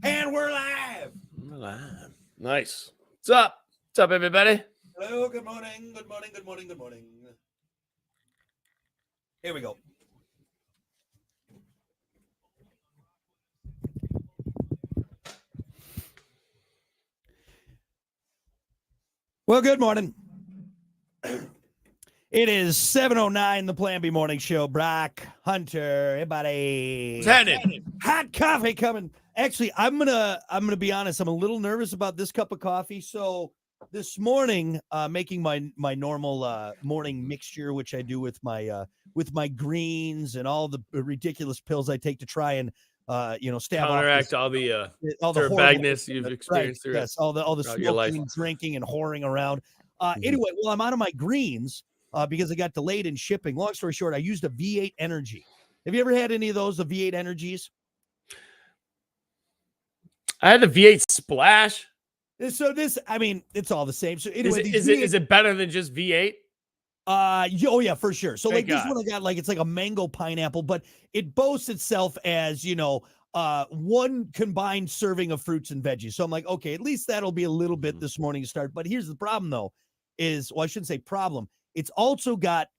And we're live. We're live. Nice. What's up? What's up, everybody? Hello, good morning, good morning, good morning, good morning. Here we go. Well, good morning. It is 7:09, the Plan B Morning Show. Brock, Hunter, everybody. What's happening? Hot coffee coming. Actually, I'm gonna be honest. I'm a little nervous about this cup of coffee. So this morning, making my normal morning mixture, which I do with my greens and all the ridiculous pills I take to try and stab Counteract off all the horrible dirtbagness you've experienced through yes, all the throughout your life. smoking, drinking, and whoring around. Anyway, well, I'm out of my greens because I got delayed in shipping. Long story short, I used a V8 Energy. Have you ever had any of those, the V8 Energies? I had the V8 Splash. So it's all the same. So anyway, Is it better than just V8? Oh yeah, for sure. So Thank this God. one I got it's like a mango pineapple, but it boasts itself as one combined serving of fruits and veggies. So I'm like, okay, at least that'll be a little bit this morning to start. But here's the problem though, I shouldn't say problem. It's also got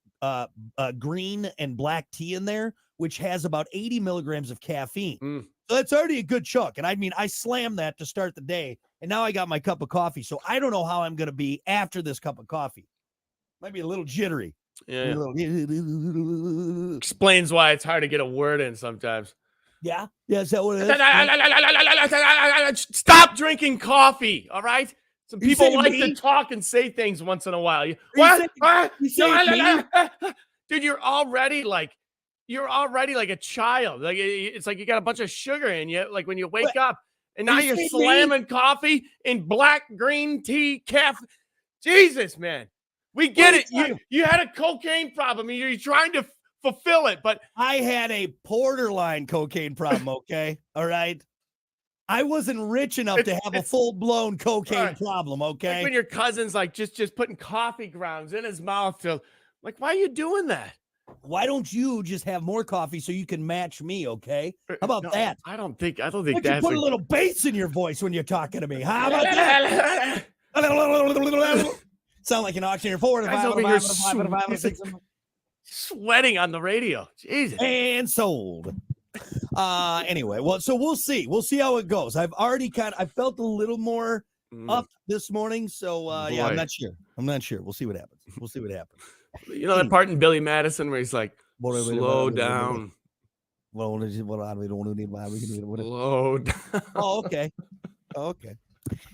green and black tea in there, which has about 80 milligrams of caffeine. So that's already a good chunk. And I slammed that to start the day. And now I got my cup of coffee. So I don't know how I'm going to be after this cup of coffee. Might be a little jittery. Yeah. Explains why it's hard to get a word in sometimes. Yeah. Yeah. Is that what it is? Stop drinking coffee. All right. Some people like me? to talk and say things once in a while. Dude, you're already like a child. Like it's like you got a bunch of sugar in you. Like when you wake up, and now you're slamming coffee in black green tea, caffeine. Jesus, man. We get it. You had a cocaine problem. You're trying to fulfill it, but I had a borderline cocaine problem. Okay, all right. I wasn't rich enough to have a full-blown cocaine problem. Okay, like when your cousin's like just putting coffee grounds in his mouth to, like, why are you doing that? Why don't you just have more coffee so you can match me? Okay, how about that? I don't think that's. You put a little bass in your voice when you're talking to me. How about that? Sound like an auctioneer. 4 to 5, sweating on the radio. Jesus. And sold. Anyway, well, so we'll see. We'll see how it goes. I've already I felt a little more up this morning. So yeah, I'm not sure. We'll see what happens. You know that part in Billy Madison where he's like, slow down. Slow down. Oh, okay.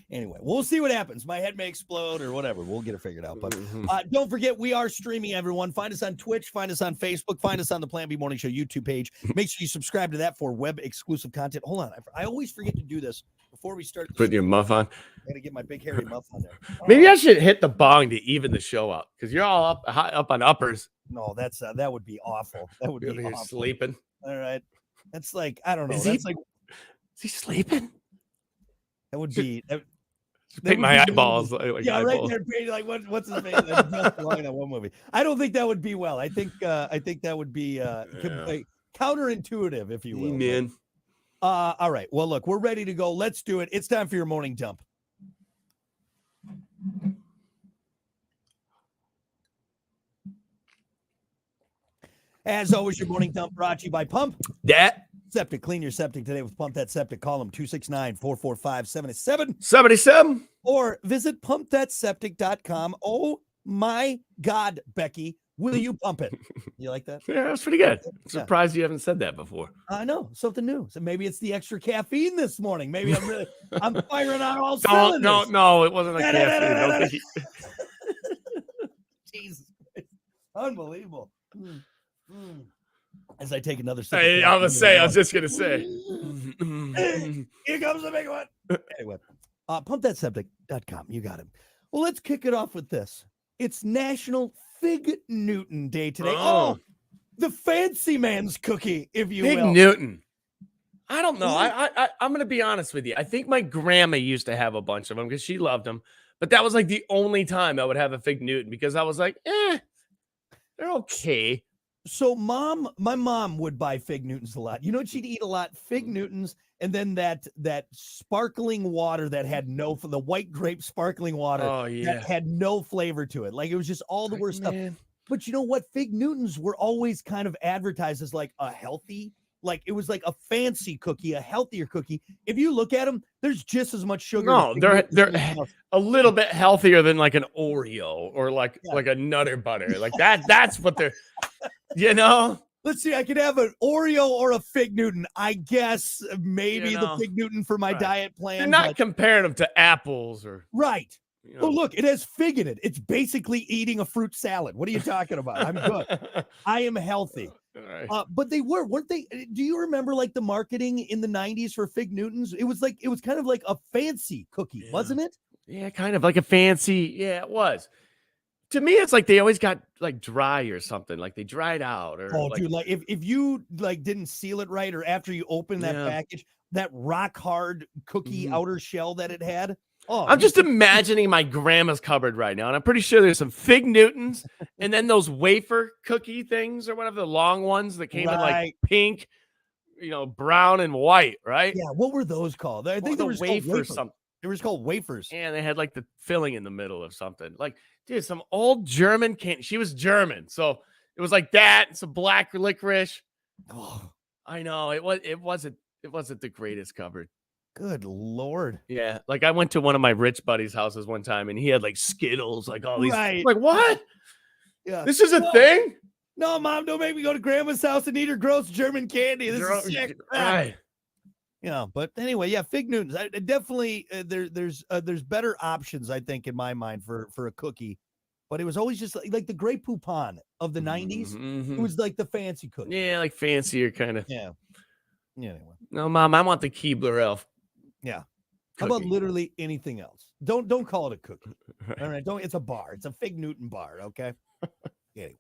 Anyway, we'll see what happens. My head may explode or whatever. We'll get it figured out. But don't forget, we are streaming, everyone. Find us on Twitch. Find us on Facebook. Find us on the Plan B Morning Show YouTube page. Make sure you subscribe to that for web-exclusive content. Hold on. I always forget to do this before we start. Put your muff on. I got to get my big hairy muff on there. Maybe I should hit the bong to even the show up because you're all up on uppers. No, that would be awful. That would be awful. Sleeping. All right. That's like, I don't know. Is he sleeping? That would be. Paint my eyeballs. Like yeah, eyeballs. right there. Like what's his face? Just long in that one movie. I don't think that would be well. I think that would be counterintuitive, if you will. Man. All right. Well, look, we're ready to go. Let's do it. It's time for your morning dump. As always, your morning dump brought to you by Pump That Septic. Clean your septic today with Pump That Septic. Call them 269-445-7777 or visit pumpthatseptic.com. Oh my God, Becky, will you pump it? You like that? Yeah, that's pretty good. I'm surprised you haven't said that before. I know, something new. So maybe it's the extra caffeine this morning. Maybe I'm firing on all cylinders. No, it wasn't like caffeine. Jesus, unbelievable. As I take another sip. I was just gonna say. Here comes the big one. Anyway, pumpthatseptic.com. You got it. Well, let's kick it off with this. It's National Fig Newton Day today. Oh, the fancy man's cookie, if you will. Fig Newton. I don't know. I'm gonna be honest with you. I think my grandma used to have a bunch of them because she loved them. But that was like the only time I would have a Fig Newton because I was like, they're okay. So my mom would buy Fig Newtons a lot. You know what she'd eat a lot? Fig Newtons, and then that sparkling water that had no for the white grape sparkling water Oh that yeah. had no flavor to it. Like it was just all the Like, worst stuff. man. But you know what? Fig Newtons were always kind of advertised as like a healthy, like it was like a fancy cookie, a healthier cookie. If you look at them, there's just as much sugar. in a No, Fig they're Newton as they're anything else. a little bit healthier than like an Oreo or like Yeah. like a Nutter Butter. Like that's what they're, you know. Let's see. I could have an Oreo or a Fig Newton. I guess maybe You the know, Fig Newton for my right. diet They're plan. not but- comparing them to apples or, right. you Oh, know. look, it has fig in it. It's basically eating a fruit salad. What are you talking about? I'm good. I am healthy. Right. But they weren't they? Do you remember like the marketing in the 90s for Fig Newtons? It was kind of like a fancy cookie, Yeah. wasn't it? Yeah, kind of like a fancy. Yeah, it was. To me, it's like they always got like dry or something. Like they dried out or Oh, like, dude, like if you like didn't seal it right or after you open that Yeah. package, that rock hard cookie Mhm. outer shell that it had. Oh, I'm you just could- imagining my grandma's cupboard right now, and I'm pretty sure there's some Fig Newtons and then those wafer cookie things or whatever, the long ones that came in like Right. pink, brown and white, right? Yeah, what were those called? I think the they were just called wafer wafers. something. They were just called wafers. And they had like the filling in the middle of something. Like, dude, some old German candy. She was German, so it was like that. Some black licorice. Oh, I know it wasn't the greatest cupboard. good Lord. Yeah, like I went to one of my rich buddies' houses one time, and he had like Skittles, like all these. Right. Like what? Yeah. This is a No. thing? No, Mom, don't make me go to Grandma's house and eat her gross German candy. This is sick. Right. Yeah, but anyway, yeah, Fig Newtons. I definitely there's better options, I think, in my mind for a cookie. But it was always just like the Grey Poupon of the 90s. It Mhm. was like the fancy cookie. Yeah, like fancier kind of. Yeah. Anyway, No, Mom, I want the Keebler Elf. yeah. How about cookie. literally anything else? Don't call it a cookie. All right, don't. It's a bar. It's a Fig Newton bar. Okay. Anyway,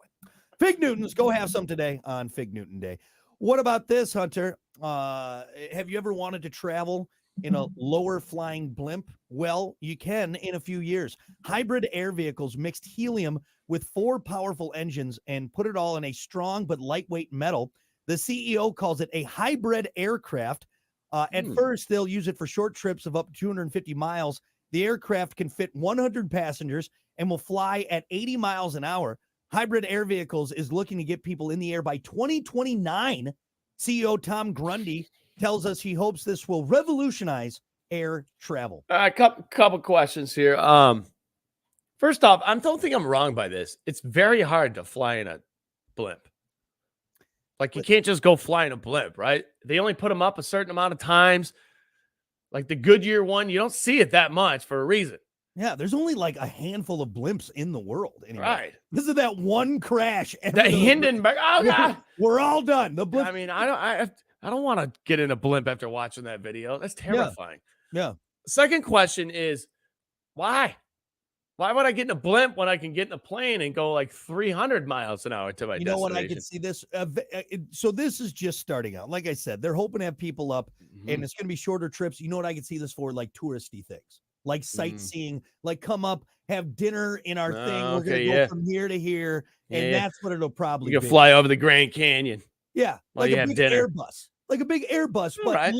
Fig Newtons. Go have some today on Fig Newton Day. What about this, Hunter? Have you ever wanted to travel in a lower flying blimp? Well, you can in a few years. Hybrid air vehicles mixed helium with 4 powerful engines and put it all in a strong but lightweight metal. The CEO calls it a hybrid aircraft. At first, they'll use it for short trips of up to 250 miles. The aircraft can fit 100 passengers and will fly at 80 miles an hour. Hybrid Air Vehicles is looking to get people in the air by 2029. CEO Tom Grundy tells us he hopes this will revolutionize air travel. Couple questions here. First off, I don't think I'm wrong by this. It's very hard to fly in a blimp. Like you can't just go fly in a blimp, right? They only put them up a certain amount of times. Like the Goodyear one, you don't see it that much for a reason. Yeah, there's only like a handful of blimps in the world. Anyway. Right. This is that one crash. The Hindenburg. Oh God. We're all done. The blimp. I mean, I don't want to get in a blimp after watching that video. That's terrifying. Yeah. Second question is, why? Why would I get in a blimp when I can get in a plane and go like 300 miles an hour to my You know what? destination? I can see this. So this is just starting out. Like I said, they're hoping to have people up, and it's going to be shorter trips. You know what I can see this for? Like touristy things, like sightseeing, like come up, have dinner in our thing. We're going to go from here to here, and that's what it'll probably You be. can fly over the Grand Canyon. Yeah, while like you a have big dinner. Airbus, like a big Airbus, but Right.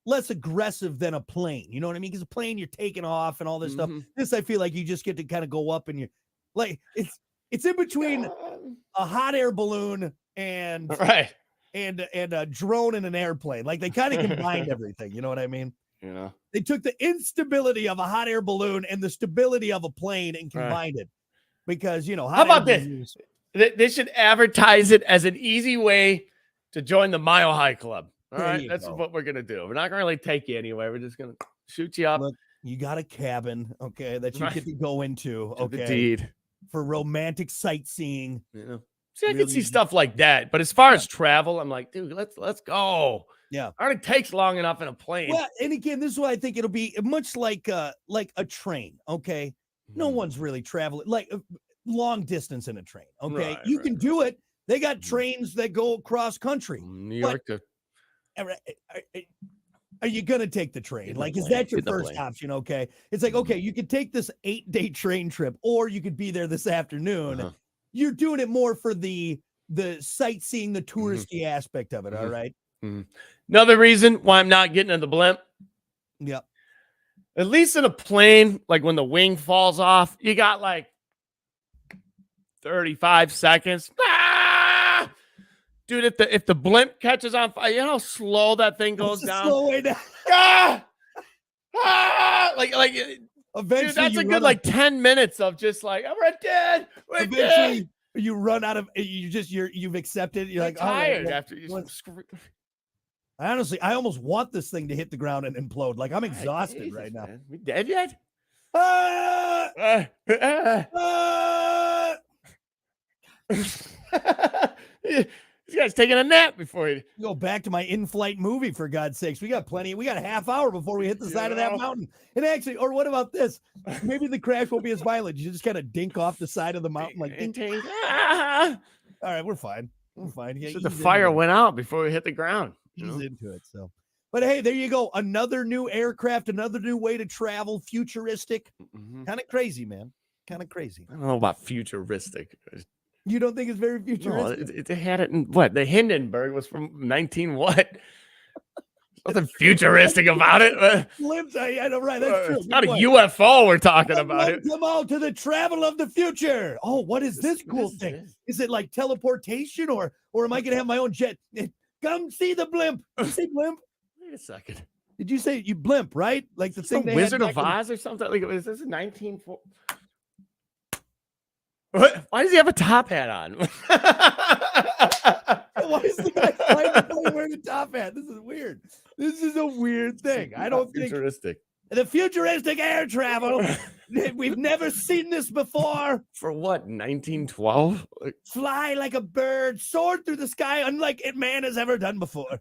less aggressive than a plane. You know what I mean? Because a plane, you're taking off and all this stuff. This, I feel like you just get to kind of go up and you're like, it's in between a hot air balloon and Right. and a drone and an airplane. Like they kind of combined everything. You know what I mean? Yeah. They took the instability of a hot air balloon and the stability of a plane and combined it. Because How about this? They should advertise it as an easy way to join the Mile High Club. All There right, you that's go. what we're gonna do. We're not gonna really take you anywhere. We're just gonna shoot you up. Look, you got a cabin, okay, that you Right. get to go into, to the okay, deed. for romantic sightseeing. You know? See, I can see Really- stuff like that, but as far as travel, I'm like, dude, let's go. Yeah. Already takes long enough in a plane. Well, and again, this is why I think it'll be much like a train. Okay, no one's really traveling like long distance in a train. Okay, Right, you right, can right. do it. They got Mhm. trains that go across country. New but- York to Are you gonna take the train? Get the Like, is plane, that your get the first plane. option? Okay, it's like, okay, you could take this 8-day train trip, or you could be there this afternoon. Uh-huh. You're doing it more for the the sightseeing, the touristy aspect of it. All Mhm. right. Another reason why I'm not getting in the blimp, Yep. at least in a plane, like when the wing falls off, you got like 35 seconds. Ah! Dude, if the blimp catches on fire, you know how slow that thing goes It's a down? slow way down. Ah! Ah! Eventually, Dude, that's you a run good like 10 minutes of just like, we're dead. We're dead. Eventually, you run out of. You've accepted. You're You're like, all right, tired well, after you. honestly, I almost want this thing to hit the ground and implode. Like I'm exhausted Jesus, right now. man. We dead yet? Ah! Ah! This guy's taking a nap before he Go back to my in-flight movie for God's sakes. We got plenty. We got a half hour before we hit the side of that mountain. And actually, or what about this? Maybe the crash won't be as violent. You just kind of dink off the side of the mountain, like dink. Ah! All right, we're fine. We're fine. Yeah, So the ease fire into it. went out before we hit the ground. you Ease know? into it. So, but hey, there you go. Another new aircraft, another new way to travel. Futuristic. Mhm. Kind of crazy, man. Kind of crazy. I don't know about futuristic. You don't think it's very No, futuristic? they had it in what? The Hindenburg was from 19 what? Nothing futuristic about it. Blimps, I know, right? That's true. It's Good not a point. UFO we're talking about it. Welcome all to the travel of the future. Oh, what is this What cool is thing? this? Is it like teleportation or am I gonna have my own jet? Come see the blimp. Did you say blimp? Wait a second. Did you say you blimp, right? Like the Is this thing the they had Wizard of back in- Oz or something? Like, is this a 1940? What? Why does he have a top hat on? Why is the guy wearing a top hat? This is weird. This is a weird thing. I don't think futuristic. the futuristic air travel. We've never seen this before. For what? 1912? Fly like a bird, soar through the sky, unlike man has ever done before.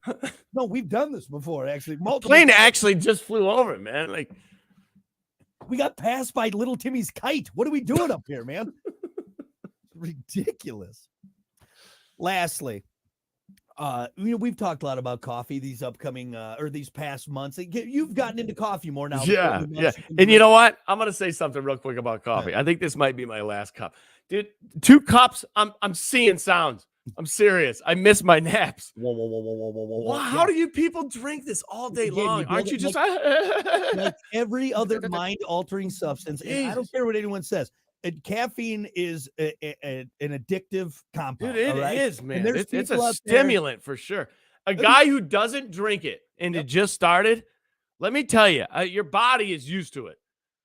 No, we've done this before, actually. Multiple Plane times. actually just flew over, it, man. Like, We got passed by little Timmy's kite. What are we doing up here, man? Ridiculous. Lastly, we've talked a lot about coffee these upcoming or these past months. You've gotten into coffee more now. yeah. And you know what? I'm gonna say something real quick about coffee. I think this might be my last cup, dude. 2 cups. I'm seeing sounds. I'm serious. I miss my naps. Whoa. Wow, how do you people drink this all day Again, long? you Aren't build you it just like every other mind-altering substance? And I don't Jesus. care what anyone says. Caffeine is an addictive compound. Dude, it all right? is, man. there's It's a people out there- stimulant for sure. A guy who doesn't drink it and it just started, let me tell you, your body is used to it.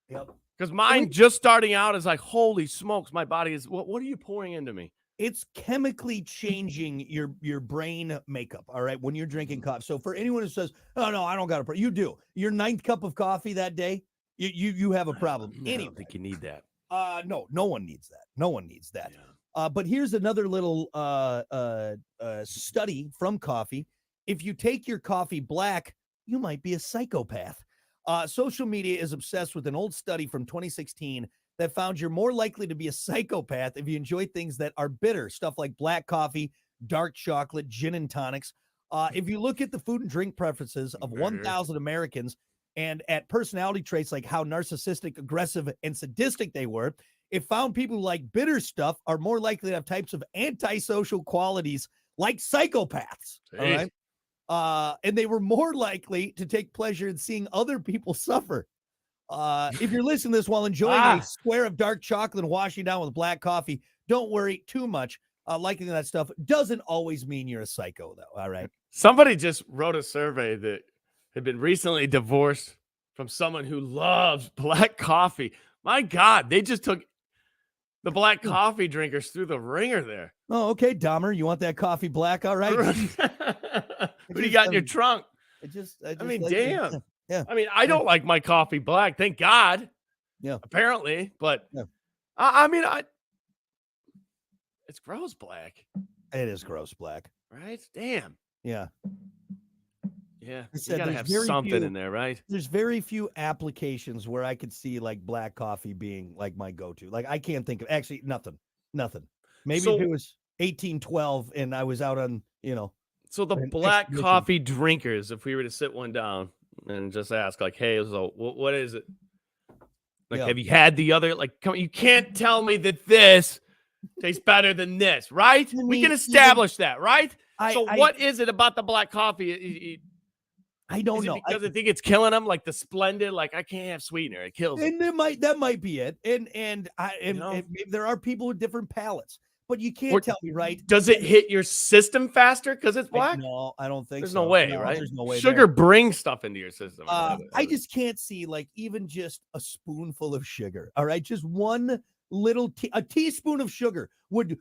Yep. Because mine just starting out is like, holy smokes, my body is. What are you pouring into me? It's chemically changing your brain makeup. All right, when you're drinking coffee. So for anyone who says, "Oh no, I don't got a," you do. Your 9th cup of coffee that day, you have a problem. I Anyway, don't think you need that. no one needs that. No one needs that. Yeah. But here's another little study from coffee. If you take your coffee black, you might be a psychopath. Social media is obsessed with an old study from 2016 that found you're more likely to be a psychopath if you enjoy things that are bitter, stuff like black coffee, dark chocolate, gin and tonics. If you look at the food and drink preferences of 1,000 Americans and at personality traits like how narcissistic, aggressive, and sadistic they were, it found people who like bitter stuff are more likely to have types of antisocial qualities like psychopaths. All right. And they were more likely to take pleasure in seeing other people suffer. If you're listening to this while enjoying a square of dark chocolate and washing down with black coffee, don't worry too much. Liking that stuff doesn't always mean you're a psycho, though. All right. Somebody just wrote a survey that had been recently divorced from someone who loves black coffee. My God, they just took the black coffee drinkers through the ringer there. Oh, okay, Dahmer, you want that coffee black? All right. What do you got in your trunk? I mean, like, damn. Yeah. I mean, I don't like my coffee black, thank God. Yeah. Apparently, but Yeah. I mean, it's gross black, It is gross black. right? Damn. Yeah. Yeah. I You said gotta there's have very something few- in there, right? There's very few applications where I could see like black coffee being like my go-to. Like I can't think of actually nothing. Maybe So- if it was 1812 and I was out on, So the an black expedition. coffee drinkers, if we were to sit one down and just ask, like, hey, so what is it? Like, Yeah. have you had the other? Like, you can't tell me that this tastes better than this, right? I We mean, can establish that, right? So I what is it about the black coffee? I don't Is it know. because I think it's killing them, like the Splendid? Like I can't have sweetener; it kills them. And that might be it. And You know? maybe there are people with different palates, but you Or can't tell me, right? does it hit your system faster because it's black? No, I don't think There's so. no way, No, right? there's no way Sugar there. brings stuff into your system. I just can't see like even just a spoonful of sugar. All right, just one little a teaspoon of sugar would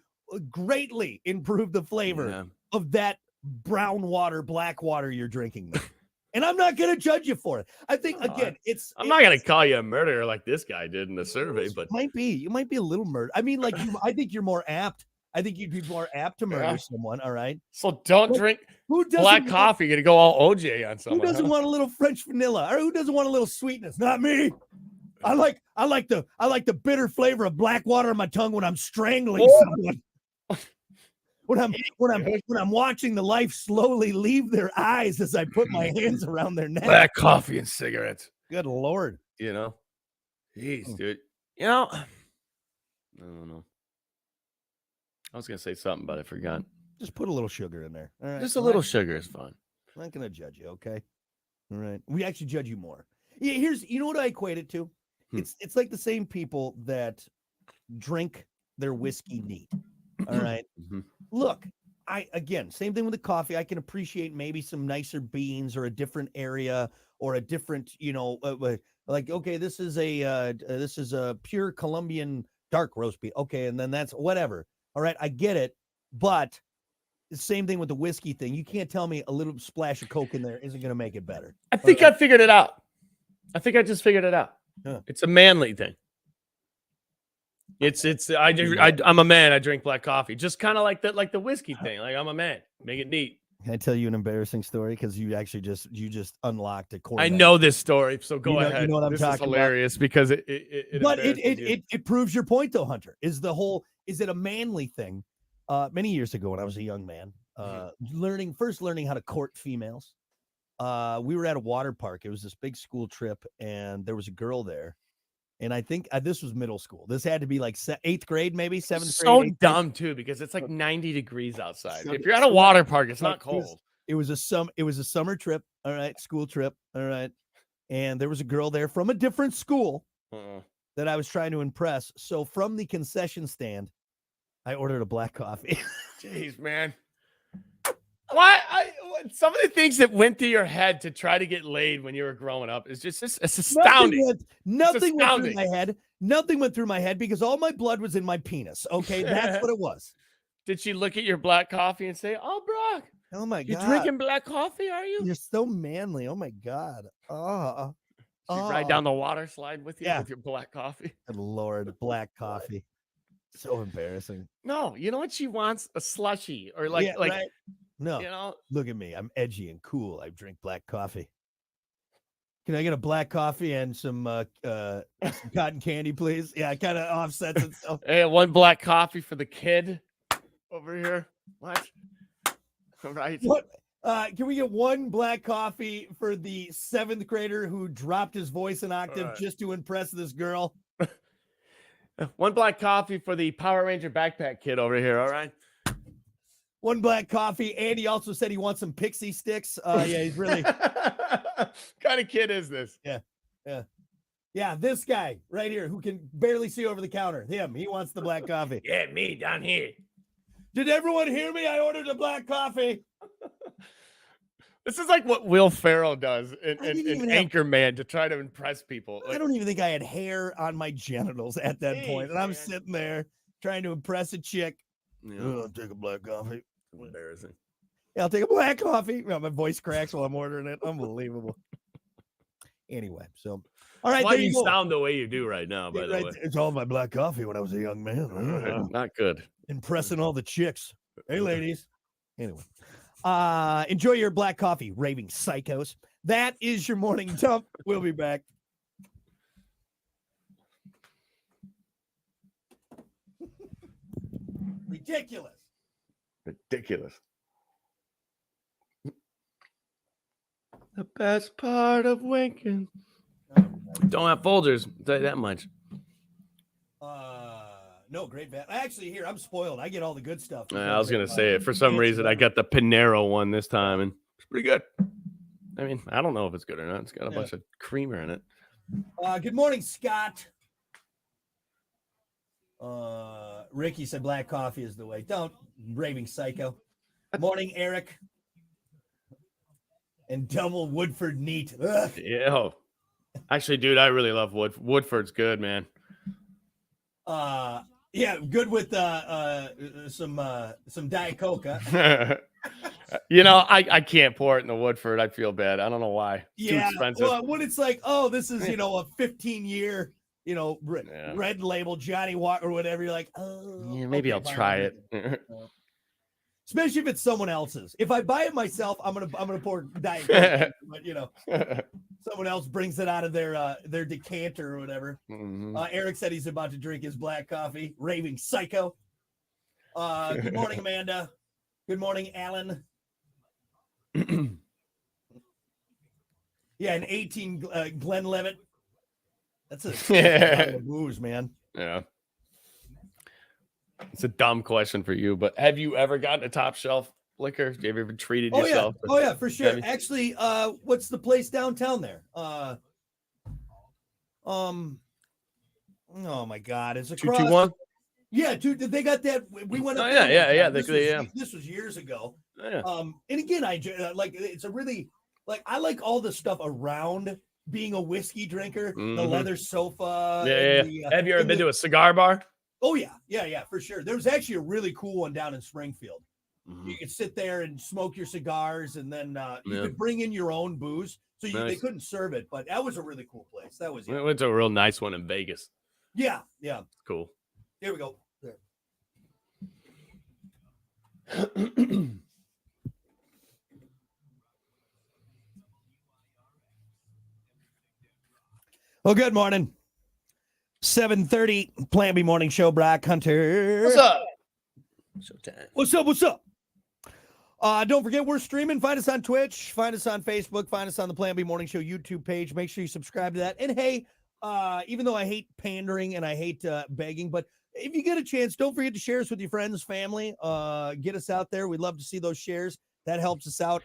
greatly improve the flavor Yeah. of that brown water, black water you're drinking. There. And I'm not going to judge you for it. I think again, I'm not gonna call you a murderer like this guy did in the survey, but you might be a little murder. I mean, like I think you're more apt. I think you'd be more apt to murder Yeah. someone. All right. so don't But drink Who doesn't black want- coffee. You're gonna go all OJ on Who someone. doesn't want a little French vanilla? Or who doesn't want a little sweetness? Not me. I like the bitter flavor of black water on my tongue when I'm strangling someone. When I'm watching the life slowly leave their eyes as I put my hands around their neck. black coffee and cigarettes? Good Lord. You know, jeez, dude. You know, I don't know. I was gonna say something, but I forgot. Just put a little sugar in there. All right. Just a little sugar is fine. I'm not gonna judge you, okay? All right. We actually judge you more. Yeah, you know what I equate it to? It's like the same people that drink their whiskey neat. All right. Look, same thing with the coffee. I can appreciate maybe some nicer beans or a different area or a different, like, okay, this is a pure Colombian dark roast beef. Okay, and then that's whatever. All right, I get it, but the same thing with the whiskey thing. You can't tell me a little splash of Coke in there isn't going to make it better. I think I figured it out. I think I just figured it out. Yeah. It's a manly thing. I'm a man. I drink black coffee, just kind of like the whiskey thing. Like I'm a man. Make it neat. Can I tell you an embarrassing story? Because you actually just unlocked a core. I know this story, so go You ahead. know what I'm this talking is hilarious because it it proves your point though, Hunter. Is it a manly thing? Many years ago when I was a young man, learning how to court females. We were at a water park. It was this big school trip, and there was a girl there. And I think this was middle school. This had to be like 8th grade, maybe 7th grade. So dumb too, because it's like 90 degrees outside. If you're at a water park, it's not cold. It was a summer trip. All right, school trip. All right, and there was a girl there from a different school that I was trying to impress. So from the concession stand, I ordered a black coffee. Jeez, man. Some of the things that went through your head to try to get laid when you were growing up is it's astounding. Nothing went through my head. Nothing went through my head because all my blood was in my penis. Okay, that's what it was. Did she look at your black coffee and say, "Oh, Brock, oh my God, you drinking black coffee? Are you? You're so manly. Oh my God. She ride down the water slide with you with your black coffee. Good Lord, black coffee. So embarrassing. No, you know what she wants? A slushie or right. No, look at me. I'm edgy and cool. I drink black coffee. Can I get a black coffee and some cotton candy, please? Yeah, it kind of offsets itself. Hey, one black coffee for the kid over here. What? All right. What? Can we get one black coffee for the 7th grader who dropped his voice an octave just to impress this girl? One black coffee for the Power Ranger backpack kid over here. All right. One black coffee. Andy also said he wants some pixie sticks. Yeah, he's really. What kind of kid is this? Yeah. This guy right here who can barely see over the counter. Him. He wants the black coffee. Yeah, me down here. Did everyone hear me? I ordered a black coffee. This is like what Will Ferrell does in Anchorman to try to impress people. I don't even think I had hair on my genitals at that point, and I'm sitting there trying to impress a chick. I'll take a black coffee. Embarrassing. Yeah, I'll take a black coffee. My voice cracks while I'm ordering it. Unbelievable. Anyway, so all right. Why you sound the way you do right now? By the way, it's all my black coffee when I was a young man. Not good. Impressing all the chicks. Hey, ladies. Anyway, enjoy your black coffee, raving psychos. That is your morning dump. We'll be back. Ridiculous. The best part of winking. Don't have Folgers. I'll tell you that much. No, great bet. Actually, here I'm spoiled. I get all the good stuff. I was gonna say it. For some reason, I got the Panero one this time, and it's pretty good. I mean, I don't know if it's good or not. It's got a bunch of creamer in it. Good morning, Scott. Ricky said black coffee is the way. Don't, raving psycho. Morning, Eric. And double Woodford neat. Ugh. Yeah. Actually, dude, I really love Woodford's good, man. Yeah, good with some Diet Coke. Huh? I can't pour it in the Woodford. I feel bad. I don't know why. It's too expensive. Well, when it's like, oh, this is a 15-year, red label Johnny Walker or whatever, you're like, oh, yeah, maybe I'll try it. Especially if it's someone else's. If I buy it myself, I'm gonna pour Diet Coke. But someone else brings it out of their decanter or whatever. Mm-hmm. Eric said he's about to drink his black coffee. Raving psycho. Good morning, Amanda. Good morning, Alan. Yeah, an 18 Glenlivet. That's a booze, man. Yeah. It's a dumb question for you, but have you ever gotten a top shelf liquor? Have you ever treated yourself? Oh yeah, for sure. Actually, what's the place downtown there? Oh my God, it's across. 221? Yeah, they got that. We went up. Yeah. This was years ago. Yeah. And again, I like it's a really I like all the stuff around being a whiskey drinker. Mm-hmm. The leather sofa. Yeah. Have you ever been to a cigar bar? Oh yeah, for sure. There was actually a really cool one down in Springfield. Mm-hmm. You could sit there and smoke your cigars, and then you could bring in your own booze. So they couldn't serve it, but that was a really cool place. That was. We went to a real nice one in Vegas. Yeah. Cool. Here we go. There. Well, good morning. 7:30 Plan B Morning Show. Brock Hunter. What's up? Showtime. What's up? Don't forget, we're streaming. Find us on Twitch. Find us on Facebook. Find us on the Plan B Morning Show YouTube page. Make sure you subscribe to that. And hey, even though I hate pandering and I hate begging, but if you get a chance, don't forget to share us with your friends, family. Get us out there. We'd love to see those shares. That helps us out.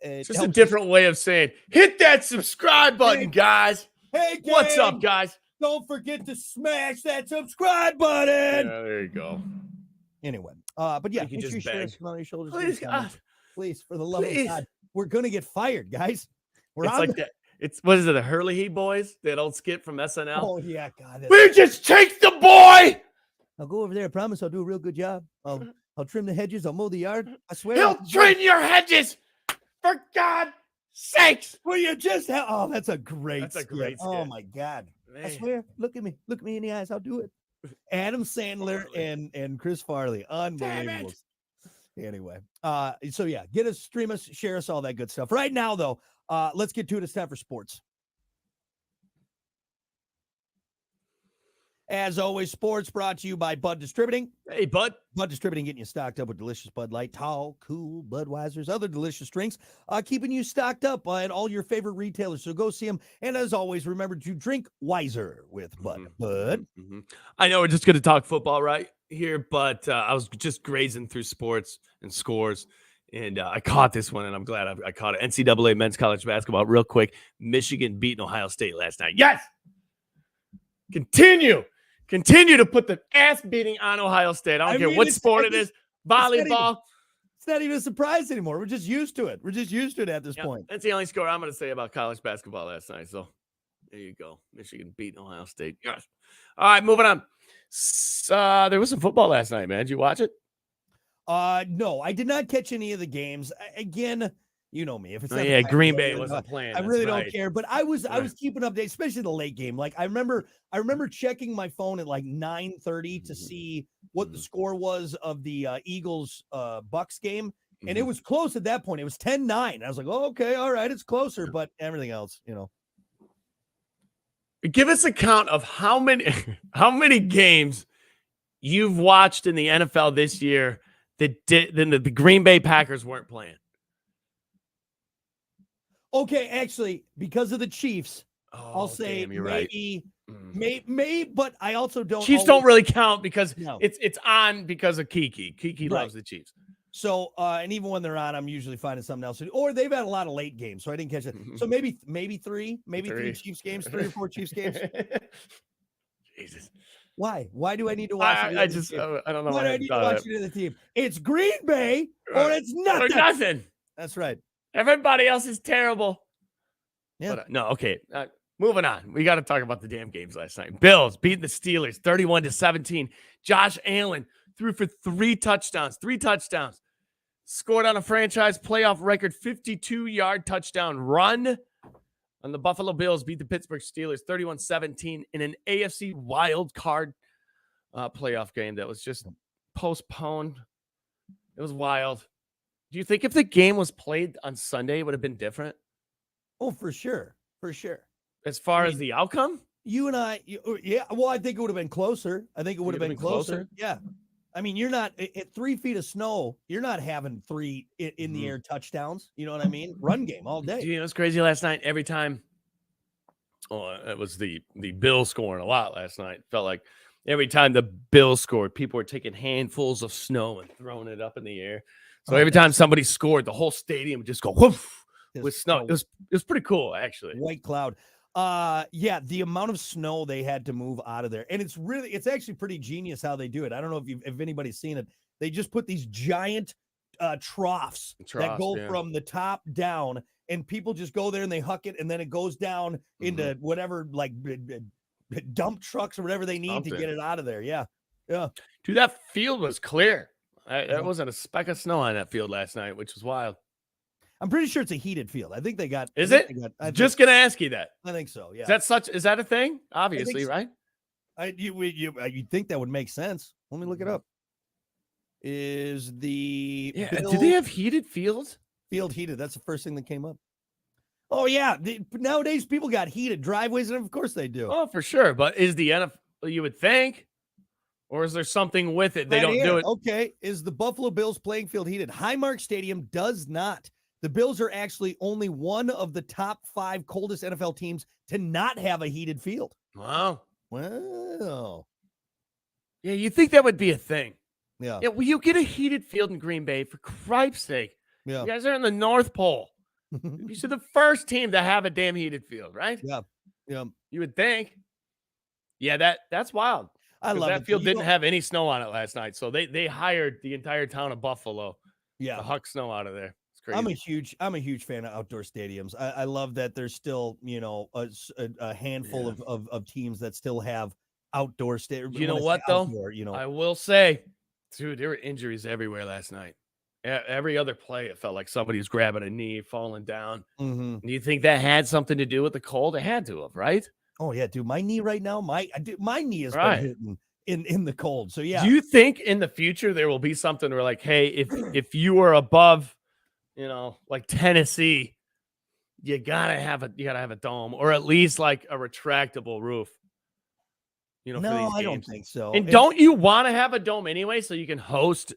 It's just a different way of saying, hit that subscribe button, guys. Hey, gang, what's up, guys? Don't forget to smash that subscribe button. Yeah, there you go. Anyway, but yeah, you can make sure you just share beg. us on your shoulders. Please, please, for the love of God, we're gonna get fired, guys. It's like that. It's what is it? The Hurley Boys, that old skit from SNL. Oh yeah, God. We just take the boy. I'll go over there. I promise I'll do a real good job. I'll trim the hedges. I'll mow the yard. I swear. He'll trim your hedges. For God's sakes. Will you just have? Oh, that's a great. Skit. Oh my God. Man. I swear. Look at me. Look at me in the eyes. I'll do it. Adam Sandler and Chris Farley. Unbelievable. Anyway. So yeah, get us, stream us, share us, all that good stuff. Right now, though, let's get to it. It's time for sports. As always, sports brought to you by Bud Distributing. Hey, Bud. Bud Distributing, getting you stocked up with delicious Bud Light, Tall, Cool, Budweiser's, other delicious drinks, keeping you stocked up at all your favorite retailers. So go see them. And as always, remember to drink wiser with Bud. Bud. Mm-hmm. I know we're just going to talk football right here, but I was just grazing through sports and scores, and I caught this one, and I'm glad I caught it. NCAA men's college basketball, real quick. Michigan beating Ohio State last night. Yes! Continue to put the ass beating on Ohio State. I don't care what sport it is. Volleyball. It's not even a surprise anymore. We're just used to it. We're just used to it at this point. That's the only score I'm going to say about college basketball last night. So there you go. Michigan beating Ohio State. Yes. All right, moving on. There was some football last night, man. Did you watch it? No, I did not catch any of the games. Again, you know me. If it's Green Bay wasn't playing. I really don't care. But I was keeping updates, especially the late game. Like I remember checking my phone at like 9:30 to see what the score was of the Eagles Bucks game, and it was close at that point. It was 10-9. I was like, oh, okay, all right, it's closer, but everything else, Give us a count of how many games you've watched in the NFL this year that the Green Bay Packers weren't playing. Okay, actually, because of the Chiefs, I'll say you're maybe May, but I also don't. Chiefs don't really count because No. it's on because of Kiki. Kiki Right. loves the Chiefs. So, and even when they're on, I'm usually finding something else to do. Or they've had a lot of late games, so I didn't catch it. So maybe three Chiefs games, 3 or 4 Chiefs games. Jesus. Why do I need to watch it? I just I don't know Why do I need to watch it in the team? It's Green Bay or it's Or nothing. nothing. That's right. Everybody else is terrible. Yeah. But, no, okay. Moving on. We got to talk about the damn games last night. Bills beating the Steelers 31-17. Josh Allen threw for 3 touchdowns. Scored on a franchise playoff record 52-yard touchdown run. And the Buffalo Bills beat the Pittsburgh Steelers 31-17 in an AFC wild card playoff game that was just postponed. It was wild. Do you think if the game was played on Sunday, it would have been different? Oh, for sure. For sure. As far as the outcome? You and I, yeah. Well, I think it would have been closer. I think it would have been closer. Yeah. I mean, you're not at 3 feet of snow. You're not having 3 in the air touchdowns. You know what I mean? Run game all day. You know, it was crazy last night. Every time, it was the Bills scoring a lot last night. Felt like every time the Bills scored, people were taking handfuls of snow and throwing it up in the air. So every time somebody scored, the whole stadium would just go whoof with snow. It was pretty cool, actually. White cloud. Yeah, the amount of snow they had to move out of there. And it's actually pretty genius how they do it. I don't know if anybody's seen it. They just put these giant troughs that go from the top down, and people just go there and they huck it, and then it goes down into whatever, like dump trucks or whatever they need to get it out of there. Yeah. Dude, that field was clear. There wasn't a speck of snow on that field last night, which was wild. I'm pretty sure it's a heated field. I think they got. Is it? Just gonna ask you that. I think so. Yeah. Is that a thing? Obviously, so. right? You'd think that would make sense. Let me look it up. Is the do they have heated fields? Field heated. That's the first thing that came up. Oh yeah. Nowadays people got heated driveways, and of course they do. Oh, for sure. But is the NFL? You would think. Or is there something with it? They don't do it. Okay. Is the Buffalo Bills playing field heated? Highmark Stadium does not. The Bills are actually only one of the top 5 coldest NFL teams to not have a heated field. Wow. Wow. Yeah, you think that would be a thing. Yeah. Well, you get a heated field in Green Bay, for Christ's sake. Yeah. You guys are in the North Pole. You should the first team to have a damn heated field, right? Yeah. Yeah. You would think. Yeah, that's wild. I love that field didn't have any snow on it last night, so they hired the entire town of Buffalo to huck snow out of there. It's crazy. I'm a huge fan of outdoor stadiums. I love that there's still, a handful of teams that still have outdoor stadiums. You know what though? I will say, dude, there were injuries everywhere last night. Every other play, it felt like somebody was grabbing a knee, falling down. Do you think that had something to do with the cold? It had to have, right? Oh yeah, dude. My knee right now, my knee has been hitting in the cold. So yeah. Do you think in the future there will be something where like, hey, if you are above, like Tennessee, you gotta have a dome or at least like a retractable roof. No, I don't think so. And don't you want to have a dome anyway so you can host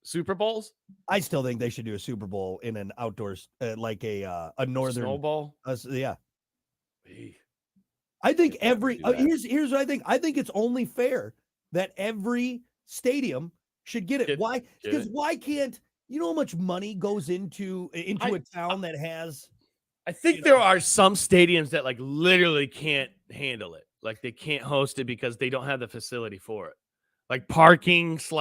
Super Bowls? I still think they should do a Super Bowl in an outdoors, like a northern Snow Bowl. Yeah. I think here's what I think. I think it's only fair that every stadium should get it. Why? Because why can't you know how much money goes into a town that has? I think there are some stadiums that like literally can't handle it. Like they can't host it because they don't have the facility for it. Like parking /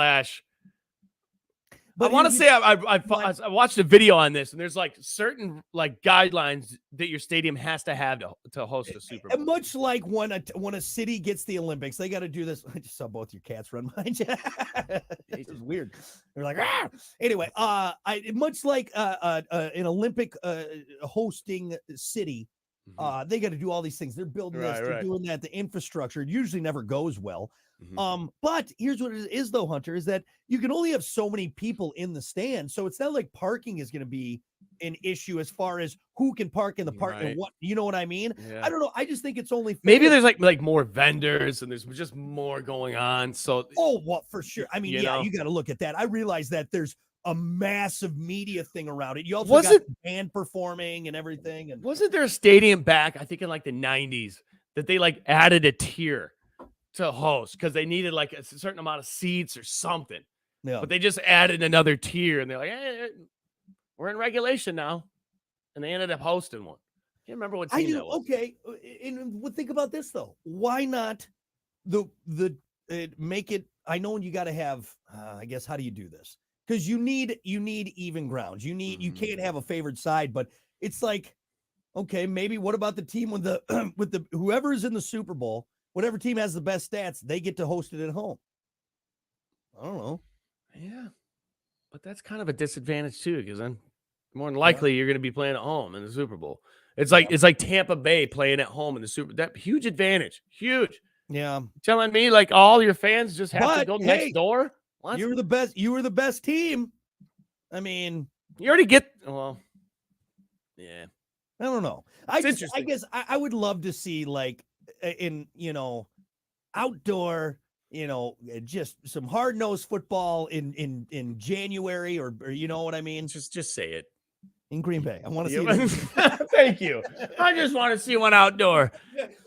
But I want to say I watched a video on this, and there's like certain like guidelines that your stadium has to have to host a Super Bowl. Much like when a city gets the Olympics, they got to do this. I just saw both your cats run behind you. This is weird. They're like, ah! Anyway, much like an Olympic hosting city. They got to do all these things. They're building this, they're doing that. The infrastructure usually never goes well. But here's what it is though, Hunter, is that you can only have so many people in the stand. So it's not like parking is going to be an issue as far as who can park in the park and what, you know what I mean? Yeah. I don't know. I just think it's only fair. Maybe there's like more vendors and there's just more going on. So, well, for sure. I mean, you got to look at that. I realize that there's a massive media thing around it. You also got band performing and everything. And wasn't there a stadium back, I think in like the 90s that they like added a tier to host because they needed like a certain amount of seats or something. Yeah. But they just added another tier and they're like, hey, we're in regulation now. And they ended up hosting one. Can't remember what team that was. Okay. And think about this though. Why not make it? I know you got to have. I guess how do you do this? Because you need even grounds. You can't have a favored side. But it's like, okay, maybe what about the team with the whoever is in the Super Bowl? Whatever team has the best stats, they get to host it at home. I don't know. Yeah, but that's kind of a disadvantage too, because then more than likely you're going to be playing at home in the Super Bowl. It's like Tampa Bay playing at home in the Super. That huge advantage, huge. Yeah, telling me like all your fans just have to go next door. What? You were the best. You were the best team. I mean, you already get. Well, yeah. I don't know. I guess I would love to see like in outdoor. Just some hard-nosed football in January or you know what I mean? Just say it. In Green Bay. I want to see it. Thank you. I just want to see one outdoor.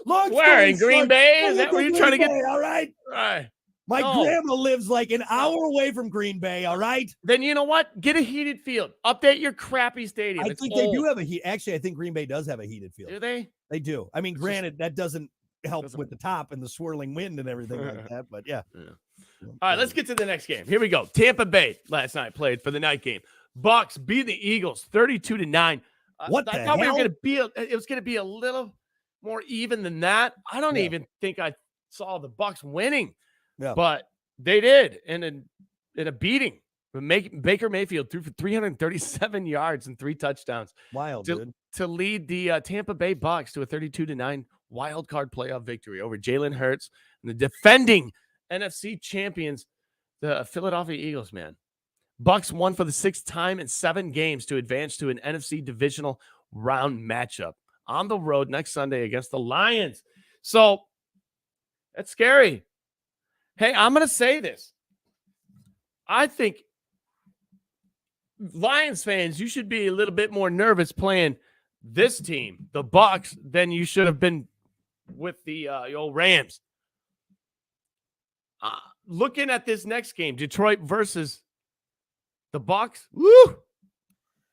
Where in Green Bay? Is that where you're trying to get? All right. Right. My grandma lives like an hour away from Green Bay. All right. Then you know what? Get a heated field. Update your crappy stadium. I think they do have a heat. Actually, I think Green Bay does have a heated field. Do they? They do. I mean, granted, that doesn't help with the top and the swirling wind and everything like that, but yeah. All right, let's get to the next game. Here we go. Tampa Bay last night played for the night game. Bucks beat the Eagles 32-9. What I the thought hell? It was gonna be a little more even than that. I don't even think I saw the Bucks winning, but they did, and in a beating. Baker Mayfield threw for 337 yards and 3 touchdowns. Wild, to lead the Tampa Bay Bucks to a 32-9 wild card playoff victory over Jalen Hurts and the defending NFC champions, the Philadelphia Eagles. Man, Bucks won for the 6th time in 7 games to advance to an NFC divisional round matchup on the road next Sunday against the Lions. So that's scary. Hey, I'm going to say this. I think Lions fans, you should be a little bit more nervous playing this team, the Bucks, than you should have been with the old Rams. Looking at this next game, Detroit versus the Bucks. Woo!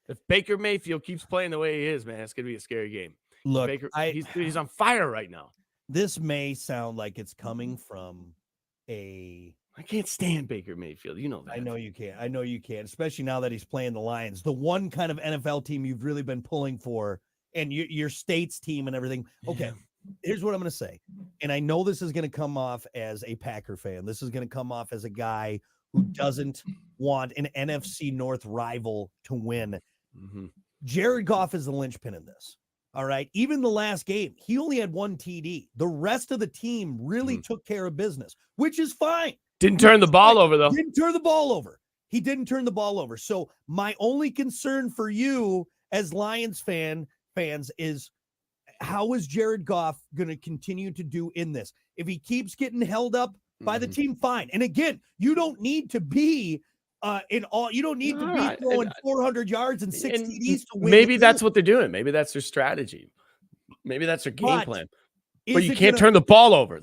If Baker Mayfield keeps playing the way he is, man, it's going to be a scary game. Look, Baker, he's on fire right now. This may sound like it's coming from I can't stand Baker Mayfield. You know that. I know you can't. I know you can't, especially now that he's playing the Lions. The one kind of NFL team you've really been pulling for, and your state's team and everything. Okay, here's what I'm going to say. And I know this is going to come off as a Packer fan. This is going to come off as a guy who doesn't want an NFC North rival to win. Mm-hmm. Jared Goff is the linchpin in this. All right. Even the last game, he only had 1 TD. The rest of the team really took care of business, which is fine. Didn't turn the ball over, though. Didn't turn the ball over. He didn't turn the ball over. So my only concern for you as Lions fans is how is Jared Goff going to continue to do in this? If he keeps getting held up by the team, fine. And again, you don't need to be you don't need to be throwing 400 yards and 6 TDs to win. Maybe that's what they're doing. Maybe that's their strategy. Maybe that's their game plan. But you can't turn the ball over.